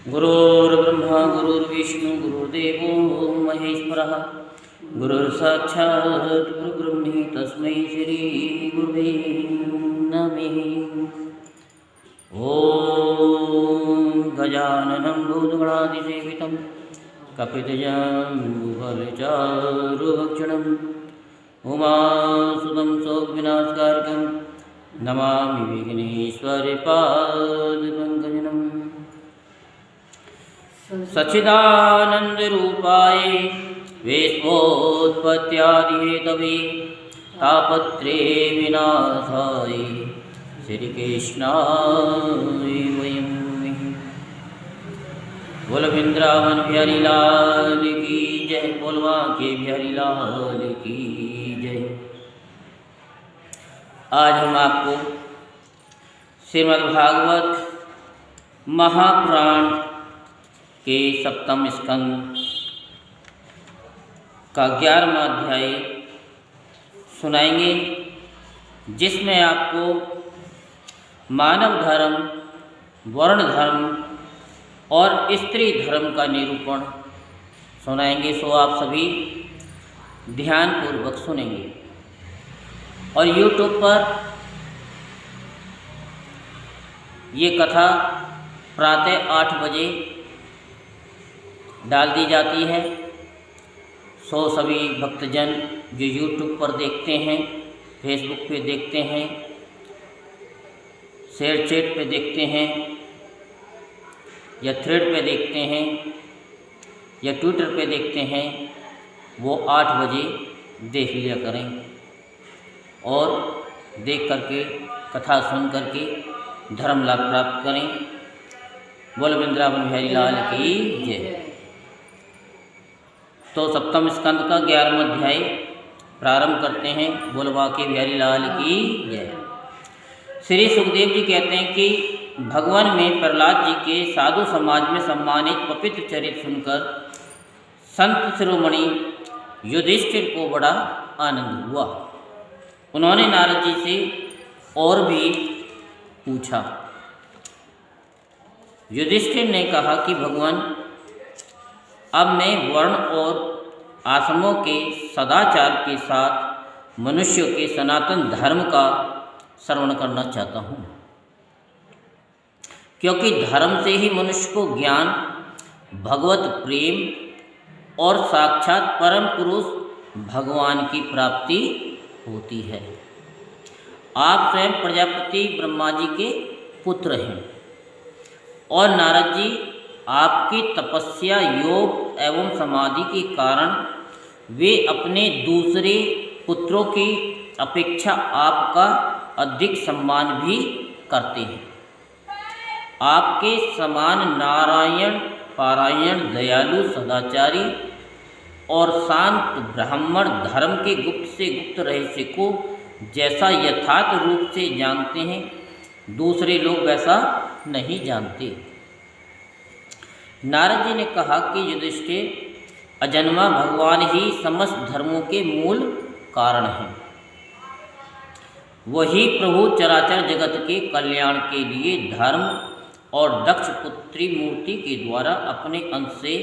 गुरुर्ब्रह्मा गुरुर्विष्णु गुरुर्देवो महेश्वरः गुरुर्साक्षात् परब्रह्म तस्मै श्री गुरुवे नमः। ॐ गजाननं भूतगणाधिसेवितं कपितजम्बुफलचारुभक्षणं उमासुतं शोकविनाशकारकं नमामि विघ्नेश्वरपादपङ्कजम्। सच्चिदानन्दरूपाय विश्वोत्पत्त्यादिहेतवे तापत्रय विनाशाय श्रीकृष्णाय वयं नमः। बोल वृंदावन बिहारी लाल की जय, बोलवा के बिहारी लाल की जय। आज हम आपको श्रीमद्भागवत महापुराण के सप्तम स्कंद का 11वां अध्याय सुनाएंगे, जिसमें आपको मानव धर्म, वर्ण धर्म और स्त्री धर्म का निरूपण सुनाएंगे। सो आप सभी ध्यानपूर्वक सुनेंगे और YouTube पर ये कथा प्रातः 8 बजे डाल दी जाती है। सो सभी भक्तजन जो YouTube पर देखते हैं, Facebook पे देखते हैं, शेयर चैट पे देखते हैं या थ्रेड पे देखते हैं या ट्विटर पे देखते हैं, वो 8 बजे देख लिया करें और देख करके कथा सुन करके धर्म लाभ प्राप्त करें। बोल वृंदावन बिहारी लाल की जय। तो सप्तम स्कंद का 11वां अध्याय प्रारंभ करते हैं। बोलवा के बिहारी लाल की जय। श्री सुखदेव जी कहते हैं कि भगवान में प्रहलाद जी के साधु समाज में सम्मानित पवित्र चरित्र सुनकर संत शिरोमणि युधिष्ठिर को बड़ा आनंद हुआ। उन्होंने नारद जी से और भी पूछा। युधिष्ठिर ने कहा कि भगवान, अब मैं वर्ण और आश्रमों के सदाचार के साथ मनुष्यों के सनातन धर्म का श्रवण करना चाहता हूँ, क्योंकि धर्म से ही मनुष्य को ज्ञान, भगवत प्रेम और साक्षात परम पुरुष भगवान की प्राप्ति होती है। आप स्वयं प्रजापति ब्रह्मा जी के पुत्र हैं और नारद जी आपकी तपस्या, योग एवं समाधि के कारण वे अपने दूसरे पुत्रों की अपेक्षा आपका अधिक सम्मान भी करते हैं। आपके समान नारायण पारायण, दयालु, सदाचारी और शांत ब्राह्मण धर्म के गुप्त से गुप्त रहस्य को जैसा यथार्थ रूप से जानते हैं, दूसरे लोग वैसा नहीं जानते। नारद जी ने कहा कि युधिष्ठिर, अजन्मा भगवान ही समस्त धर्मों के मूल कारण हैं। वही प्रभु चराचर जगत के कल्याण के लिए धर्म और दक्ष पुत्री मूर्ति के द्वारा अपने अंश से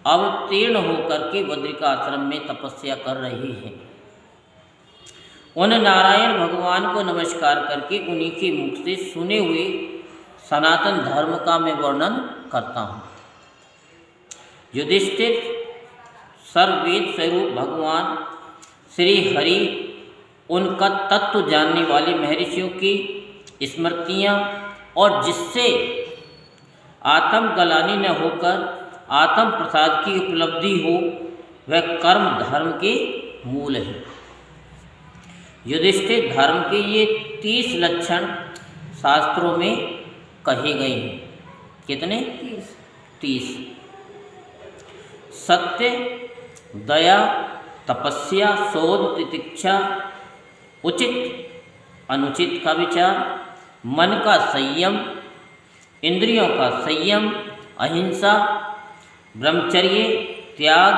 अवतीर्ण होकर के बद्रिकाश्रम में तपस्या कर रहे हैं। उन नारायण भगवान को नमस्कार करके उन्हीं के मुख से सुने हुए सनातन धर्म का मैं वर्णन करता हूँ। युधिष्ठिर, सर्ववेद स्वरूप भगवान श्री हरि, उनका तत्व जानने वाले महर्षियों की स्मृतियाँ और जिससे आत्म गलानी न होकर आत्म प्रसाद की उपलब्धि हो, वह कर्म धर्म के मूल है। युधिष्ठिर, धर्म के ये 30 लक्षण शास्त्रों में कहे गए हैं। कितने? 30। सत्य, दया, तपस्या, शोध, तितिक्षा, उचित अनुचित का विचार, मन का संयम, इंद्रियों का संयम, अहिंसा, ब्रह्मचर्य, त्याग,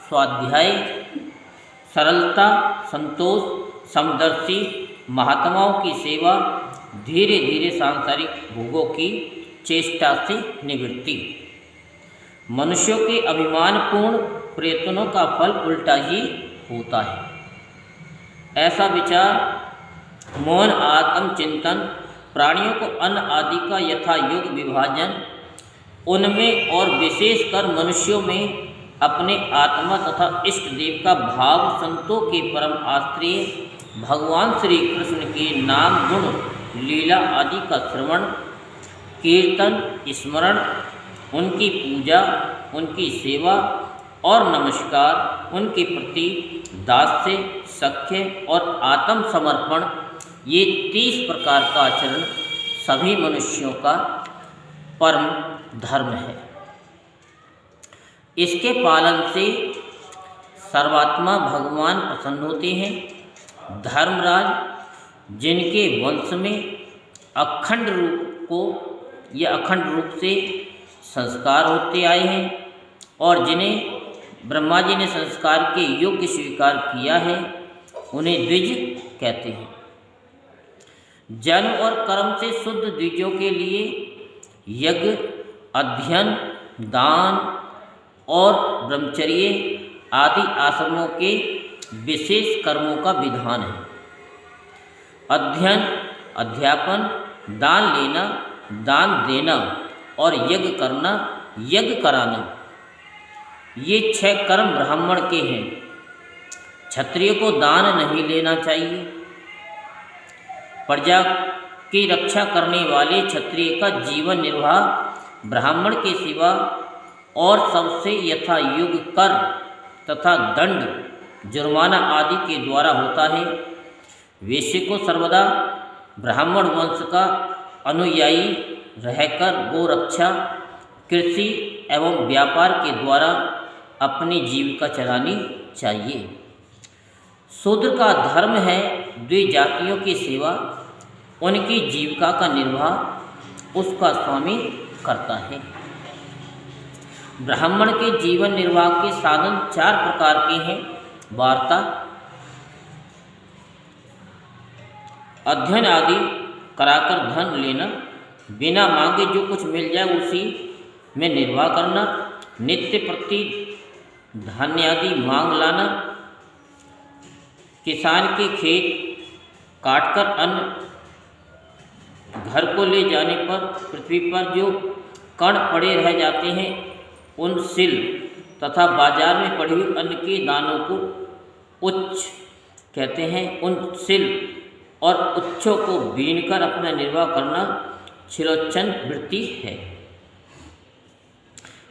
स्वाध्याय, सरलता, संतोष, समदर्शी, महात्माओं की सेवा, धीरे धीरे सांसारिक भोगों की चेष्टा से निवृत्ति। मनुष्यों के अभिमानपूर्ण प्रयत्नों का फल उल्टा ही होता है। ऐसा विचार, मौन आत्मचिंतन, प्राणियों को अन्न आदि का यथा योग्य विभाजन, उनमें और विशेषकर मनुष्यों में अपने आत्मा तथा इष्ट देव का भाव, संतों के परम आश्रय भगवान श्री कृष्ण के नाम गुण लीला आदि का श्रवण, कीर्तन, स्मरण, उनकी पूजा, उनकी सेवा और नमस्कार, उनके प्रति दास्य, सख्य और आत्मसमर्पण, ये 30 प्रकार का आचरण सभी मनुष्यों का परम धर्म है। इसके पालन से सर्वात्मा भगवान प्रसन्न होते हैं। धर्मराज, जिनके वंश में अखंड रूप से संस्कार होते आए हैं और जिन्हें ब्रह्मा जी ने संस्कार के योग्य स्वीकार किया है, उन्हें द्विज कहते हैं। जन्म और कर्म से शुद्ध द्विजों के लिए यज्ञ, अध्ययन, दान और ब्रह्मचर्य आदि आश्रमों के विशेष कर्मों का विधान है। अध्ययन, अध्यापन, दान लेना, दान देना और यज्ञ करना, यज्ञ कराना, ये 6 कर्म ब्राह्मण के हैं। क्षत्रिय को दान नहीं लेना चाहिए। प्रजा की रक्षा करने वाले क्षत्रिय का जीवन निर्वाह ब्राह्मण के सिवा और सबसे यथा योग्य कर तथा दंड, जुर्माना आदि के द्वारा होता है। वैश्य को सर्वदा ब्राह्मण वंश का अनुयायी रहकर गोरक्षा, कृषि एवं व्यापार के द्वारा अपनी जीविका चलानी चाहिए। शूद्र का धर्म है द्विजातियों की सेवा, उनकी जीविका का निर्वाह उसका स्वामी करता है। ब्राह्मण के जीवन निर्वाह के साधन 4 प्रकार के हैं। वार्ता, अध्ययन आदि कराकर धन लेना, बिना मांगे जो कुछ मिल जाए उसी में निर्वाह करना, नित्य प्रति धान्य आदि मांग लाना, किसान के खेत काटकर अन्न घर को ले जाने पर पृथ्वी पर जो कण पड़े रह जाते हैं उन सिल तथा बाजार में पड़े हुए अन्न के दानों को उच्च कहते हैं। उन सिल और उच्छों को बीनकर अपना निर्वाह करना छिलोच्चन वृत्ति है।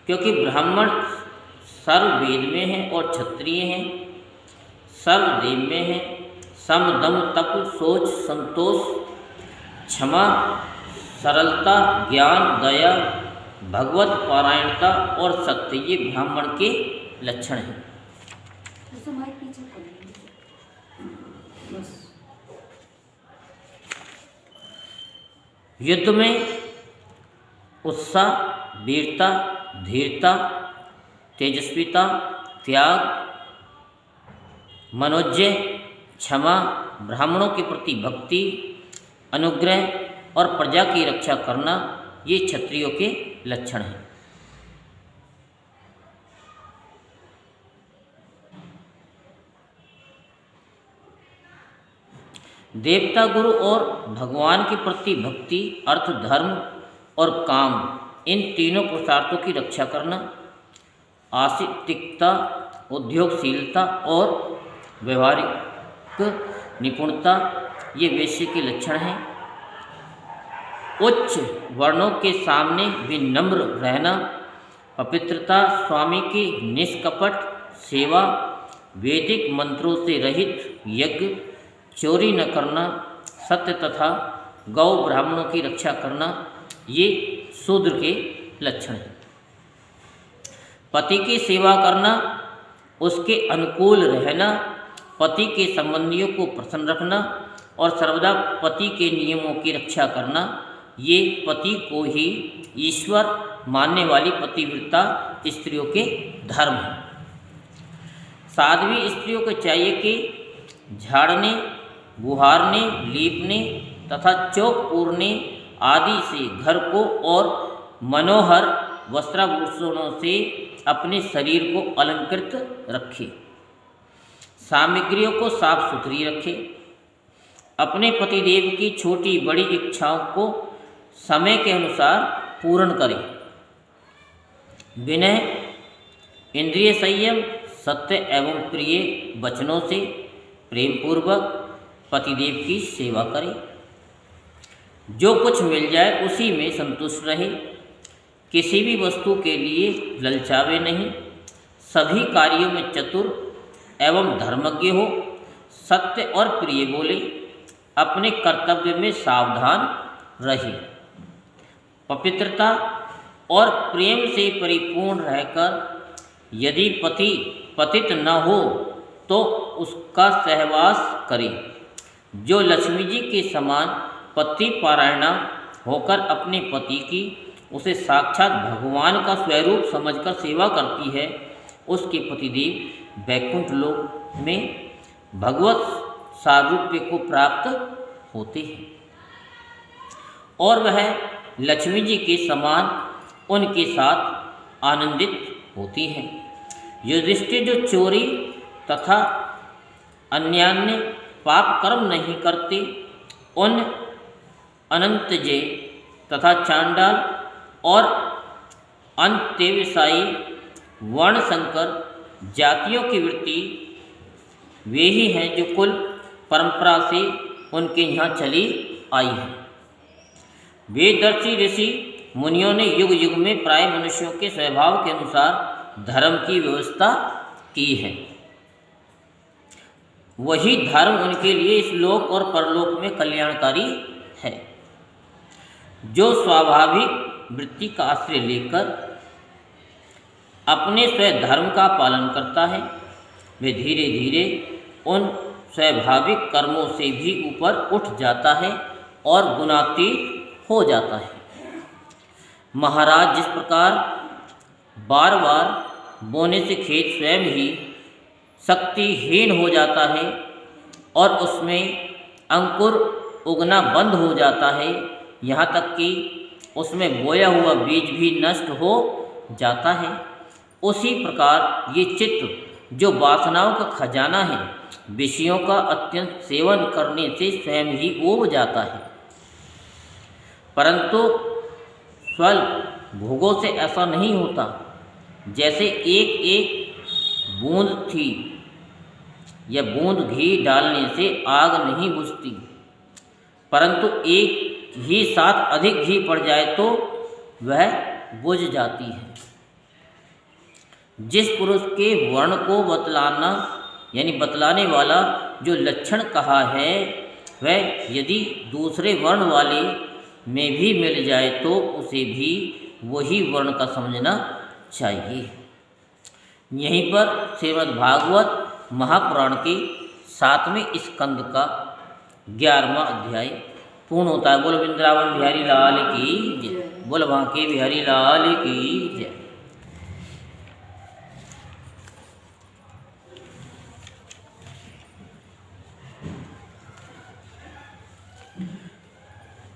क्योंकि ब्राह्मण सर्ववेद में हैं और क्षत्रिय हैं सर्वदेव में हैं। सम, दम, तप, सोच, संतोष, क्षमा, सरलता, ज्ञान, दया, भगवत पारायणता और सत्य, ये ब्राह्मण के लक्षण हैं। युद्ध में उत्साह, वीरता, धीरता, तेजस्विता, त्याग, मनोज्ञ, क्षमा, ब्राह्मणों के प्रति भक्ति, अनुग्रह और प्रजा की रक्षा करना, ये क्षत्रियों के लक्षण हैं। देवता, गुरु और भगवान के प्रति भक्ति, अर्थ, धर्म और काम, इन तीनों पुरुषार्थों की रक्षा करना, आस्तिकता, उद्योगशीलता और व्यवहारिक निपुणता, ये वैश्य के लक्षण हैं। उच्च वर्णों के सामने विनम्र रहना, पवित्रता, स्वामी की निष्कपट सेवा, वैदिक मंत्रों से रहित यज्ञ, चोरी न करना, सत्य तथा गौ ब्राह्मणों की रक्षा करना, ये शूद्र के लक्षण हैं। पति की सेवा करना, उसके अनुकूल रहना, पति के संबंधियों को प्रसन्न रखना और सर्वदा पति के नियमों की रक्षा करना, ये पति को ही ईश्वर मानने वाली पतिव्रता स्त्रियों के धर्म हैं। साध्वी स्त्रियों को चाहिए कि झाड़ने, बुहारने, लीपने तथा चौक पूरने आदि से घर को और मनोहर वस्त्राभूषणों से अपने शरीर को अलंकृत रखे, सामग्रियों को साफ सुथरी रखे, अपने पतिदेव की छोटी बड़ी इच्छाओं को समय के अनुसार पूर्ण करें। विनय, इंद्रिय संयम, सत्य एवं प्रिय वचनों से प्रेम पूर्वक पतिदेव की सेवा करें। जो कुछ मिल जाए उसी में संतुष्ट रहे, किसी भी वस्तु के लिए ललचावे नहीं, सभी कार्यों में चतुर एवं धर्मज्ञ हो, सत्य और प्रिय बोले, अपने कर्तव्य में सावधान रहे, पवित्रता और प्रेम से परिपूर्ण रहकर यदि पति पतित न हो तो उसका सहवास करे। जो लक्ष्मी जी के समान पति पारायणा होकर अपने पति की उसे साक्षात भगवान का स्वरूप समझकर सेवा करती है, उसके पतिदेव वैकुंठ लोक में भगवत सारूप्य को प्राप्त होते हैं और वह लक्ष्मी जी के समान उनके साथ आनंदित होती हैं। युधिष्ठिर जो चोरी तथा अन्यान्य पाप कर्म नहीं करते, उन अनंतजय तथा चांडाल और अंत्यवसायी वर्ण संकर जातियों की वृत्ति वे ही हैं जो कुल परंपरा से उनके यहाँ चली आई है। वेददर्शी ऋषि मुनियों ने युग युग में प्राय मनुष्यों के स्वभाव के अनुसार धर्म की व्यवस्था की है। वही धर्म उनके लिए इस लोक और परलोक में कल्याणकारी है। जो स्वाभाविक वृत्ति का आश्रय लेकर अपने स्वधर्म का पालन करता है, वे धीरे धीरे उन स्वाभाविक कर्मों से भी ऊपर उठ जाता है और गुणातीत हो जाता है। महाराज, जिस प्रकार बार बार बोने से खेत स्वयं ही शक्तिहीन हो जाता है और उसमें अंकुर उगना बंद हो जाता है, यहाँ तक कि उसमें बोया हुआ बीज भी नष्ट हो जाता है, उसी प्रकार ये चित्त जो वासनाओं का खजाना है, विषयों का अत्यंत सेवन करने से स्वयं ही उब जाता है। परंतु स्वल्प भोगों से ऐसा नहीं होता। जैसे एक एक बूंद थी या बूंद घी डालने से आग नहीं बुझती, परंतु एक ही साथ अधिक घी पड़ जाए तो वह बुझ जाती है। जिस पुरुष के वर्ण को बतलाना यानी बतलाने वाला जो लक्षण कहा है, वह यदि दूसरे वर्ण वाले में भी मिल जाए तो उसे भी वही वर्ण का समझना चाहिए। यहीं पर श्रीमद्भागवत महापुराण के 7वें स्कंद का 11वां अध्याय पूर्ण होता है। बोल वृंदावन बिहारी लाल की जय, बोल बांके बिहारी लाल की जय।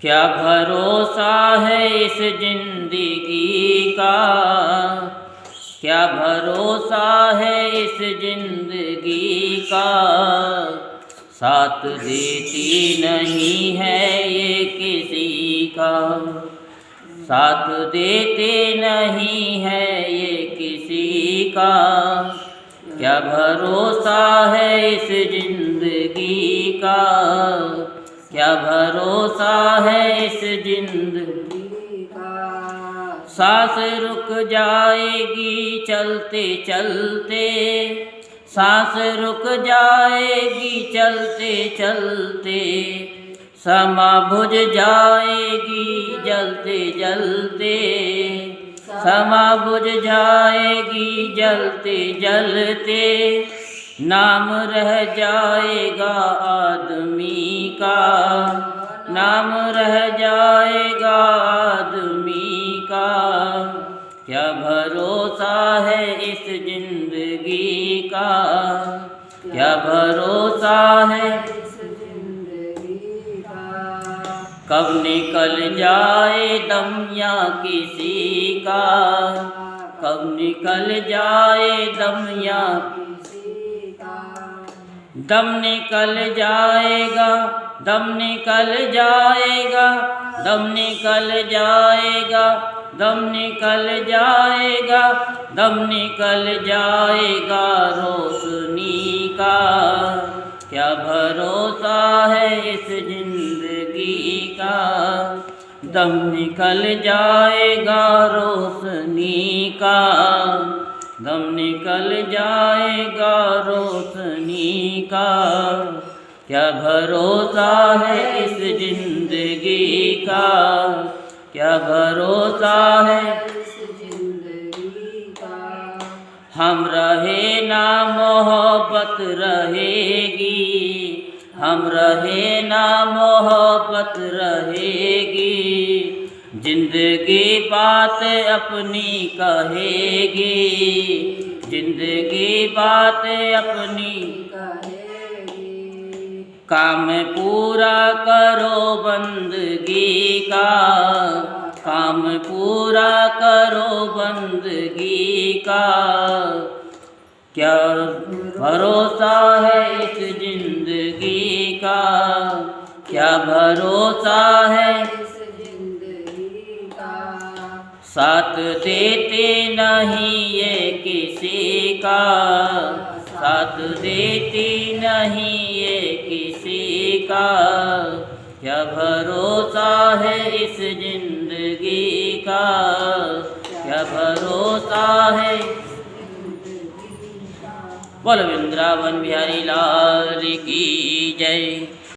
क्या भरोसा है इस जिंदगी का, क्या भरोसा है इस जिंदगी का, साथ देती नहीं है ये किसी का, साथ देते नहीं है ये किसी का। क्या भरोसा है इस जिंदगी का, क्या भरोसा है इस जिंदगी का। सांस रुक जाएगी चलते चलते, सांस रुक जाएगी चलते चलते, समा बुझ जाएगी जलते जलते, समा बुझ जाएगी जलते जलते, नाम रह जाएगा आदमी का, नाम रह जाएगा आदमी का। क्या भरोसा है इस जिंदगी का, क्या भरोसा है इस जिंदगी का। कब निकल जाए दम या किसी का, कब निकल जाए दम या किसी का। दम निकल जाएगा, दम निकल जाएगा, दम निकल जाएगा, दम निकल जाएगा, दम निकल जाएगा रोशनी का। क्या भरोसा है इस जिंदगी का, दम निकल जाएगा रोशनी का, दम निकल जाएगा रोशनी का। क्या भरोसा है इस जिंदगी का, क्या भरोसा है इस जिंदगी का। हम रहे ना मोहब्बत रहेगी, हम रहे ना मोहब्बत रहेगी। जिंदगी बात अपनी कहेगी, जिंदगी बात अपनी कहेगी। काम पूरा करो बंदगी का, काम पूरा करो बंदगी का। क्या भरोसा है इस जिंदगी का, क्या भरोसा है इस जिंदगी का। साथ देते नहीं ये किसी का, साथ देती नहीं ये किसी का। क्या भरोसा है इस जिंदगी का, क्या भरोसा है। बोलो वृंदावन बिहारी लाल की जय।